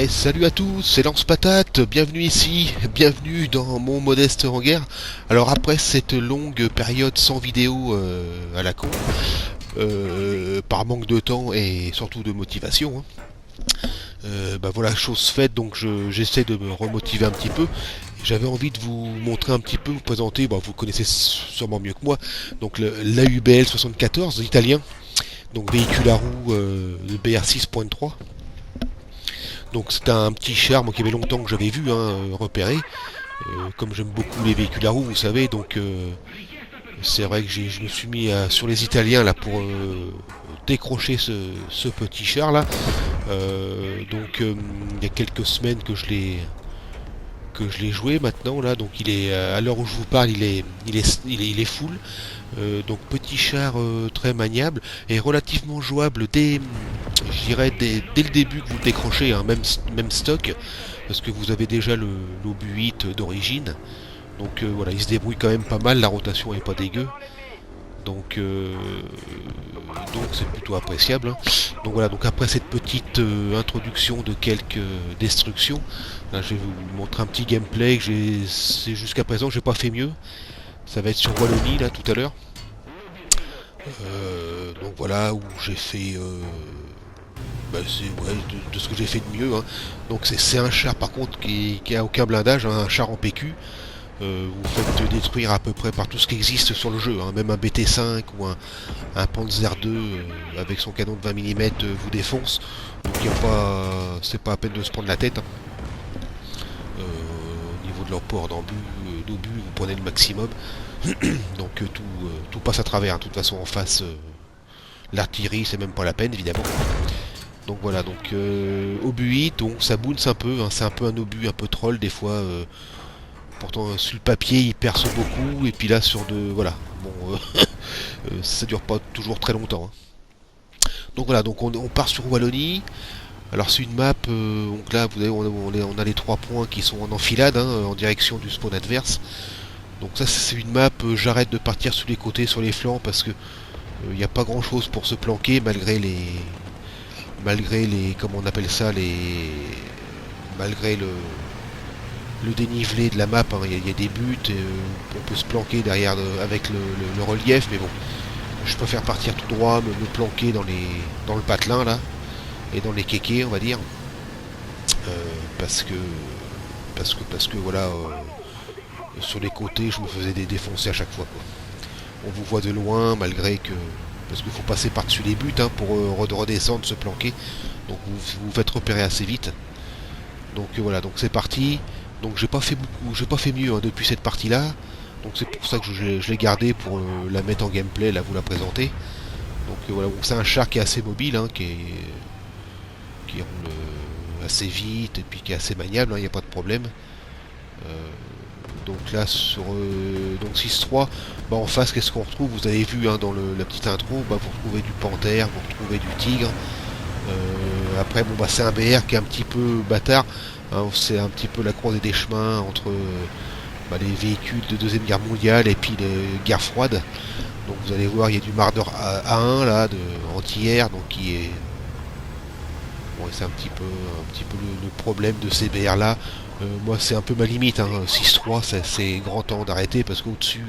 Salut à tous, c'est Lance Patate, bienvenue ici, bienvenue dans mon modeste hangar. Alors après cette longue période sans vidéo à la con, par manque de temps et surtout de motivation, bah voilà, chose faite, donc j'essaie de me remotiver un petit peu. J'avais envie de vous montrer un petit peu, vous présenter, bah vous connaissez sûrement mieux que moi, donc l'AUBL 74 italien, donc véhicule à roues de BR 6.3. Donc c'était un petit char, moi qui avait longtemps que j'avais vu, repéré. Comme j'aime beaucoup les véhicules à roues, vous savez, donc c'est vrai que je me suis mis sur les Italiens là pour décrocher ce petit char là. Il y a quelques semaines que je l'ai joué maintenant là, donc il est à l'heure où je vous parle, il est full. Donc petit char très maniable et relativement jouable je dirais dès le début que vous le décrochez, hein, même stock, parce que vous avez déjà l'obus 8 d'origine. Donc voilà, il se débrouille quand même pas mal, la rotation est pas dégueu. Donc c'est plutôt appréciable, hein. Donc voilà, donc après cette petite introduction de quelques destructions, là, je vais vous montrer un petit gameplay que jusqu'à présent j'ai pas fait mieux. Ça va être sur Wallonie là tout à l'heure. Donc voilà, où j'ai fait bah, de ce que j'ai fait de mieux, hein. Donc c'est un char par contre qui a aucun blindage, hein, un char en PQ. Vous faites détruire à peu près par tout ce qui existe sur le jeu, hein. Même un BT5 ou un Panzer II avec son canon de 20 mm vous défonce. Donc c'est pas à peine de se prendre la tête, hein. Au niveau de l'emport d'obus, vous prenez le maximum. Donc tout passe à travers, hein. De toute façon en face, l'artillerie c'est même pas la peine évidemment. Donc voilà, donc obus 8, donc ça bounce un peu, hein. C'est un peu un obus un peu troll des fois. Pourtant sur le papier il perce beaucoup, et puis là sur voilà, bon ça dure pas toujours très longtemps, hein. Donc voilà, donc on part sur Wallonie. Alors c'est une map, donc là vous avez, on a les 3 points qui sont en enfilade, hein, en direction du spawn adverse. Donc ça c'est une map, j'arrête de partir sur les côtés, sur les flancs, parce que il n'y a pas grand chose pour se planquer malgré les comment on appelle ça, malgré le dénivelé de la map, hein. Il y a des buts, on peut se planquer derrière avec le relief, mais bon, je préfère partir tout droit, me planquer dans le patelin là, et dans les kékés on va dire, parce que voilà, sur les côtés je me faisais défoncer à chaque fois, quoi. On vous voit de loin malgré que, parce qu'il faut passer par-dessus les buts, hein, pour redescendre, se planquer, donc vous faites repérer assez vite. Donc voilà, donc c'est parti. Donc j'ai pas fait mieux, hein, depuis cette partie là. Donc c'est pour ça que je l'ai gardé pour la mettre en gameplay, là vous la présenter. Donc voilà, c'est un char qui est assez mobile, hein, qui roule assez vite et puis qui est assez maniable, il n'y a pas de problème. Donc là sur donc 6-3, bah, en face qu'est-ce qu'on retrouve? Vous avez vu, hein, dans la petite intro, bah, vous retrouvez du panthère, vous retrouvez du tigre. Après bon, bah, c'est un BR qui est un petit peu bâtard, hein, c'est un petit peu la croisée des chemins entre bah, les véhicules de Deuxième Guerre mondiale et puis les guerres froides. Donc vous allez voir, il y a du Marder A1 là, anti-air, donc qui est bon, c'est un petit peu le problème de ces BR là. Moi c'est un peu ma limite, hein. 6-3 c'est grand temps d'arrêter, parce qu'au-dessus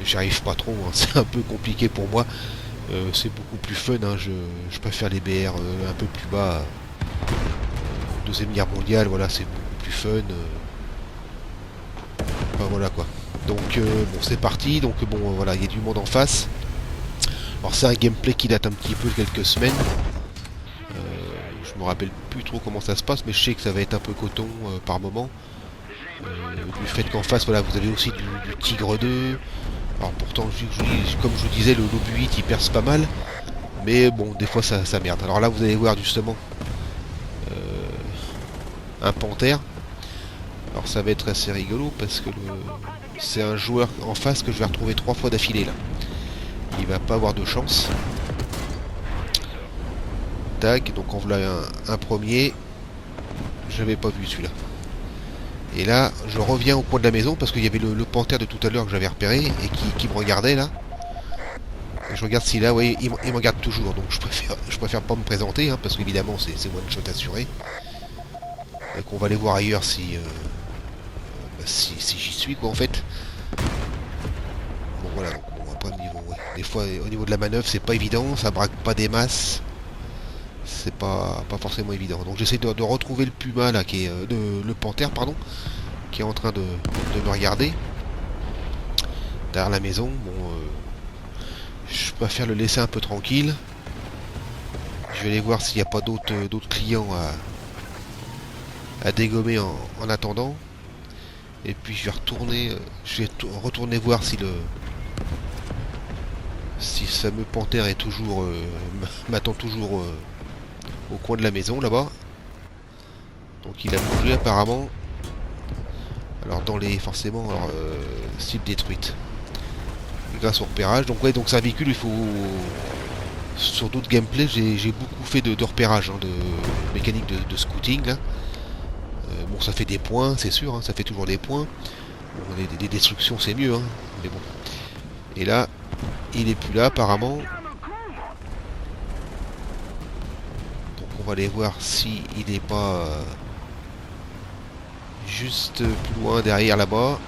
j'y arrive pas trop, hein. C'est un peu compliqué pour moi. C'est beaucoup plus fun, hein. Je préfère les BR un peu plus bas. Deuxième Guerre mondiale, voilà, c'est beaucoup plus fun. Enfin voilà quoi. Donc bon, c'est parti. Donc bon, voilà, il y a du monde en face. Alors c'est un gameplay qui date un petit peu de quelques semaines. Je me rappelle plus trop comment ça se passe, mais je sais que ça va être un peu coton par moment. Du fait qu'en face, voilà, vous avez aussi du Tigre 2. Alors pourtant, comme je vous disais, l'obus 8 il perce pas mal, mais bon, des fois ça merde. Alors là, vous allez voir justement un panthère. Alors ça va être assez rigolo, parce que c'est un joueur en face que je vais retrouver 3 fois d'affilée là. Il va pas avoir de chance. Tac, donc en voilà un premier. J'avais pas vu celui-là. Et là, je reviens au coin de la maison, parce qu'il y avait le panthère de tout à l'heure que j'avais repéré et qui me regardait là. Et je regarde s'il a, il me regarde toujours, donc je préfère pas me présenter, hein, parce qu'évidemment c'est one shot assuré. Donc on va aller voir ailleurs si, si j'y suis quoi en fait. Bon voilà, donc, bon, après, des fois au niveau de la manœuvre c'est pas évident, ça braque pas des masses. C'est pas forcément évident. Donc j'essaie de retrouver le puma là qui est. Le panthère pardon. Qui est en train de me regarder. Derrière la maison. Bon je préfère le laisser un peu tranquille. Je vais aller voir s'il n'y a pas d'autres clients à dégommer en attendant. Et puis je vais retourner voir si ce fameux panthère est toujours m'attend toujours au coin de la maison là-bas. Donc il a bougé apparemment. Alors dans les forcément cible détruite. Grâce au repérage. Donc ouais, donc c'est un véhicule, il faut. Sur d'autres gameplays, j'ai beaucoup fait de repérage, de mécanique de scouting là. Bon, ça fait des points, c'est sûr, hein, ça fait toujours des points. Bon, des destructions, c'est mieux, hein, mais bon. Et là, il est plus là apparemment. Donc on va aller voir si il n'est pas juste plus loin derrière là-bas.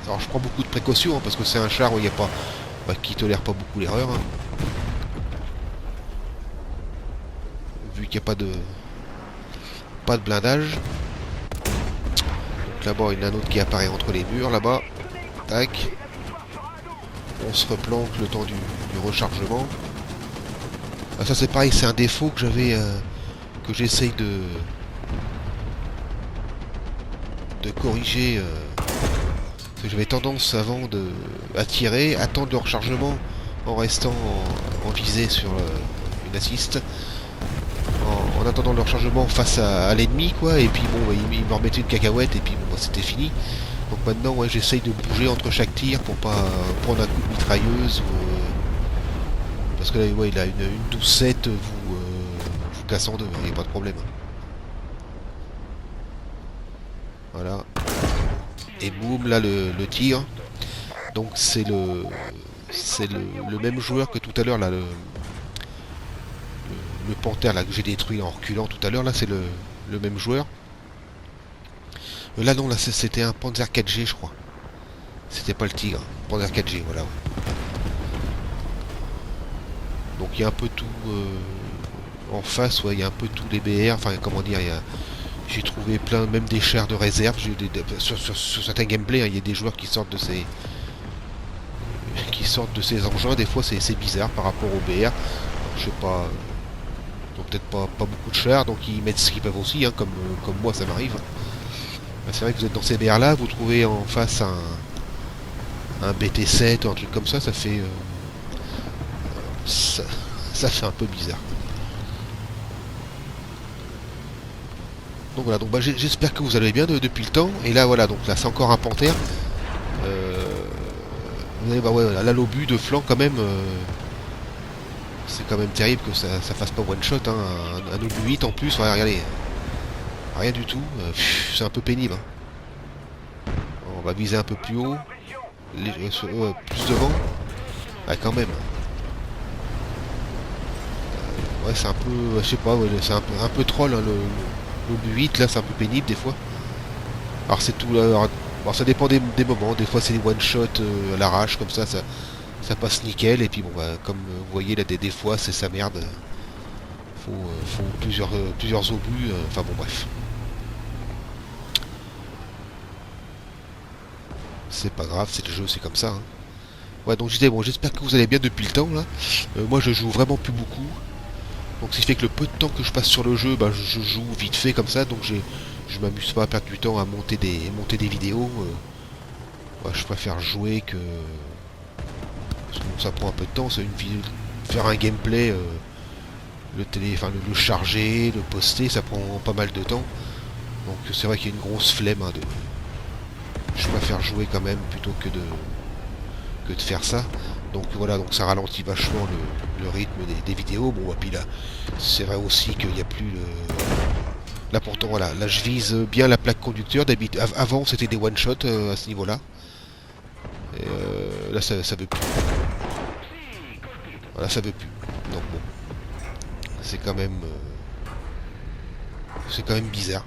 Alors je prends beaucoup de précautions hein, parce que c'est un char où il n'y a pas, qui tolère pas beaucoup l'erreur. Hein. Vu qu'il n'y a pas de blindage. Donc là-bas, il y en a un autre qui apparaît entre les murs là-bas. Tac. On se replanque le temps du rechargement. Ah, ça c'est pareil, c'est un défaut que j'avais que j'essaye de corriger. Parce que j'avais tendance avant à tirer, attendre le rechargement en restant en visée sur une assiste. En attendant le rechargement face à l'ennemi quoi, et puis bon il me remettait une cacahuète et puis bon, c'était fini. Donc maintenant ouais, j'essaye de bouger entre chaque tir pour pas prendre un coup de mitrailleuse parce que là ouais, il a une 12-7 vous casse en deux, il n'y a pas de problème. Voilà. Et boum, là le tir. Donc c'est le même joueur que tout à l'heure là, le panthère là que j'ai détruit en reculant tout à l'heure, là c'est le même joueur. Là non, là c'était un Panzer 4G je crois. C'était pas le tigre, Panzer 4G, voilà. Donc il y a un peu tout en face, ouais, il y a un peu tous les BR, enfin comment dire, j'ai trouvé plein, même des chars de réserve, sur certains gameplays, hein, il y a des joueurs qui sortent de ces engins, des fois c'est bizarre par rapport au BR. Alors, je sais pas. Peut-être pas beaucoup de chars, donc ils mettent ce qu'ils peuvent aussi, hein, comme moi ça m'arrive. C'est vrai que vous êtes dans ces BR là, vous trouvez en face un BT7 ou un truc comme ça, ça fait ça fait un peu bizarre. Donc voilà, donc j'espère que vous allez bien depuis le temps. Et là voilà, donc là c'est encore un panthère. Vous allez voir, ouais, là l'obus de flanc quand même. C'est quand même terrible que ça fasse pas one shot, hein, un obus 8 en plus, ouais, regardez. Rien du tout, c'est un peu pénible. Hein. On va viser un peu plus haut. Plus devant. Ouais, quand même. Ouais, c'est un peu, je sais pas, ouais, c'est un peu troll, hein, l'obus 8, là c'est un peu pénible des fois. Alors c'est tout, alors, bon, ça dépend des moments, des fois c'est des one shot à l'arrache, comme ça passe nickel, et puis bon, bah, comme vous voyez là, des fois c'est sa merde. Faut plusieurs obus, enfin bon bref. C'est pas grave, c'est le jeu, c'est comme ça. Hein. Ouais, donc je disais, bon, j'espère que vous allez bien depuis le temps là. Moi je joue vraiment plus beaucoup. Donc ce qui fait que le peu de temps que je passe sur le jeu, bah, je joue vite fait comme ça, donc je m'amuse pas à perdre du temps à monter des vidéos. Ouais, je préfère jouer que... Parce que bon, ça prend un peu de temps, c'est une vidéo. Faire un gameplay, le charger, le poster, ça prend pas mal de temps. Donc c'est vrai qu'il y a une grosse flemme hein, je préfère jouer quand même plutôt que de faire ça. Donc voilà, donc ça ralentit vachement le rythme des vidéos. Bon, et puis là, c'est vrai aussi qu'il n'y a plus le... Là pourtant, voilà, là je vise bien la plaque conducteur. Avant c'était des one-shots à ce niveau-là. Là ça veut plus. Voilà, ça veut plus. Donc bon, c'est quand même bizarre.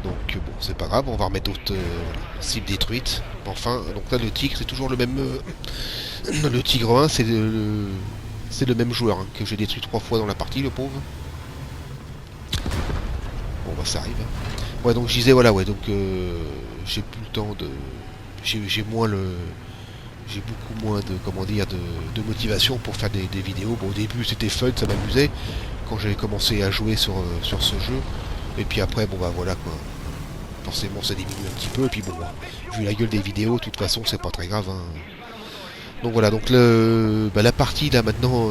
Donc bon, c'est pas grave, on va remettre d'autres cibles détruites. Enfin, donc là le tigre c'est toujours le même. Le tigre 1 c'est le même joueur hein, que j'ai détruit 3 fois dans la partie, le pauvre. Bon bah ça arrive. Hein. Ouais donc je disais voilà ouais donc j'ai plus le temps de. J'ai moins le. J'ai beaucoup moins de comment dire de motivation pour faire des vidéos. Bon au début c'était fun, ça m'amusait quand j'avais commencé à jouer sur ce jeu. Et puis après bon bah voilà quoi. Forcément ça diminue un petit peu et puis bon vu la gueule des vidéos de toute façon c'est pas très grave hein. Donc voilà donc la partie là maintenant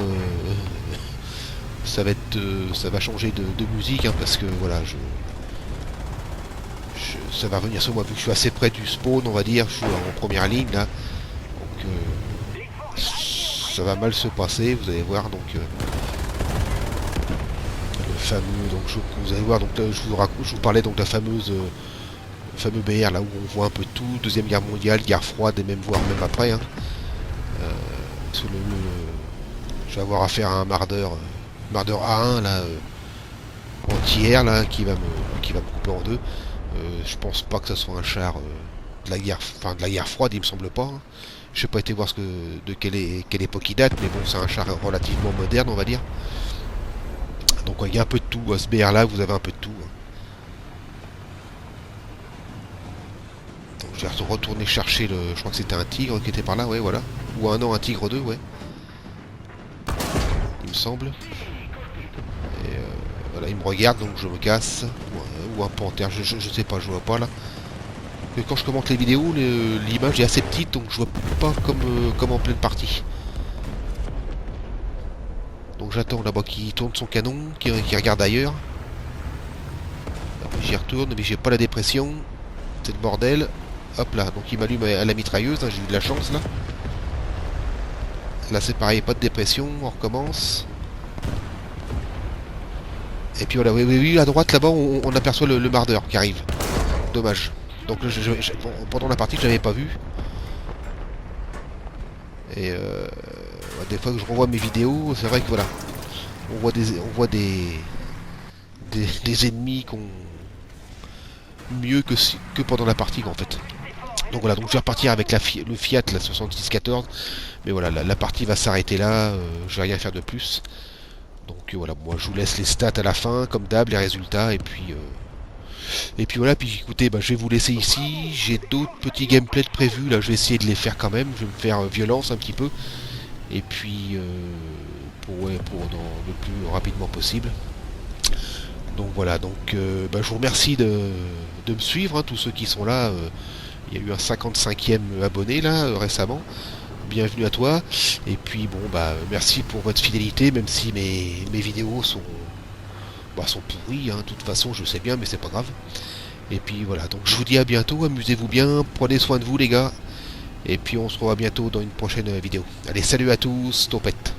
ça va être ça va changer de musique hein, parce que voilà ça va revenir sur moi vu que je suis assez près du spawn on va dire, je suis en première ligne là donc ça va mal se passer vous allez voir donc le fameux donc vous allez voir donc je vous parlais donc de la fameuse le fameux BR là où on voit un peu tout, deuxième guerre mondiale, guerre froide et même voire même après hein. Je vais avoir affaire à un Marder A1 là anti-air là qui va me couper en deux. Je pense pas que ça soit un char de la guerre froide, il me semble pas. Hein. Je n'ai pas été voir de quelle époque il date, mais bon c'est un char relativement moderne on va dire. Donc il y a un peu de tout, à ce BR là vous avez un peu de tout. Hein. Donc je vais retourner chercher je crois que c'était un tigre qui était par là, ouais voilà. Ou un tigre 2, ouais. Il me semble. Et voilà, il me regarde donc je me casse. Ou un panthère, je sais pas, je vois pas là. Et quand je commente les vidéos, l'image est assez petite donc je vois pas comme en pleine partie. Donc j'attends là-bas qu'il tourne son canon, qu'il regarde ailleurs. J'y retourne mais j'ai pas la dépression. C'est le bordel. Hop là, donc il m'allume à la mitrailleuse, hein, j'ai eu de la chance là. Là c'est pareil, pas de dépression, on recommence. Et puis voilà, oui, à droite là-bas on aperçoit le Marder qui arrive. Dommage. Donc pendant la partie je l'avais pas vu. Et des fois que je revois mes vidéos, c'est vrai que voilà. On voit des ennemis mieux que pendant la partie en fait. Donc voilà, donc je vais repartir avec le Fiat, la 6614. Mais voilà, la partie va s'arrêter là, je vais rien faire de plus. Donc voilà, moi je vous laisse les stats à la fin, comme d'hab, les résultats, et puis voilà, puis écoutez, bah, je vais vous laisser ici, j'ai d'autres petits gameplays prévus, là je vais essayer de les faire quand même, je vais me faire violence un petit peu, et puis pour dans le plus rapidement possible. Donc voilà, donc bah, je vous remercie de me suivre, hein, tous ceux qui sont là, il y a eu un 55e abonné là récemment. Bienvenue à toi. Et puis bon bah merci pour votre fidélité, même si mes vidéos sont pourries, hein. De toute façon je sais bien mais c'est pas grave. Et puis voilà, donc je vous dis à bientôt, amusez-vous bien, prenez soin de vous les gars. Et puis on se revoit bientôt dans une prochaine vidéo. Allez salut à tous, topette.